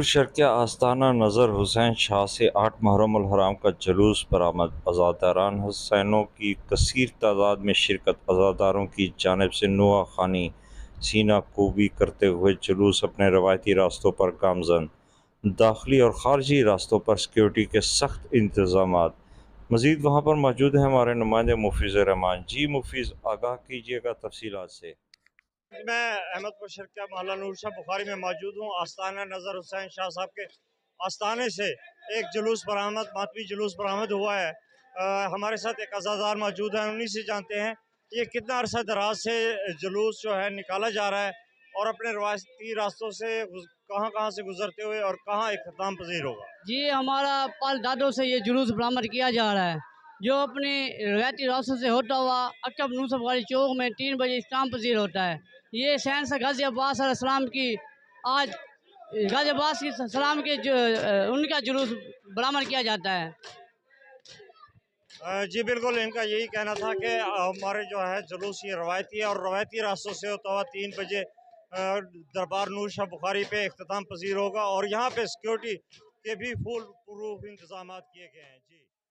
मौलानापुर शर्किया आस्ताना नज़र हुसैन शाह से 8 मुहर्रम अल हराम का जुलूस बरामद। अज़ादारान हुसैनों की कसीर तादाद में शिरकत। अज़ादारों की जानिब से नुआ खानी सीना कोबी करते हुए जुलूस अपने रवायती रास्तों पर गामजन। दाखिली और खारजी रास्तों पर सिक्योरिटी के सख्त इंतजामात। मज़ीद वहाँ पर मौजूद हैं हमारे नुमाइंदे मुफीज़ रहमान। जी मुफीज़, आगाह कीजिएगा तफसीलात से। मैं अहमदपुर शर्किया मोहल्ला नूर शाह बुखारी में मौजूद हूँ। आस्ताना नज़र हुसैन शाह साहब के आस्ताने से एक जुलूस बरामद, मातमी जुलूस बरामद हुआ है। हमारे साथ एक अज़ादार मौजूद हैं, उन्हीं से जानते हैं ये कितना अरसा दराज से जुलूस जो है निकाला जा रहा है और अपने रवायती रास्तों से कहाँ कहाँ से गुजरते हुए और कहाँ इख्तिताम पजीर होगा। जी, हमारा पाल दादों से ये जुलूस बरामद किया जा रहा है, जो अपने रवायती रास्तों से होता हुआ अकब यूसुफ वाली चौक में 3 बजे इस्लाम पजीर होता है। ये शहंशाह गाज़ी अब्बास अलैहिस्सलाम की आज गाज़ी अब्बास की सलाम के जो उनका जुलूस बरामद किया जाता है। जी बिल्कुल, इनका यही कहना था कि हमारे जो है जुलूस ये रवायती है और रवायती रास्तों से होता हुआ 3 बजे दरबार नूर शाह बुखारी पे इख्तिताम पजीर होगा और यहाँ पे सिक्योरिटी के भी फुल प्रूफ इंतजाम किए गए हैं। जी।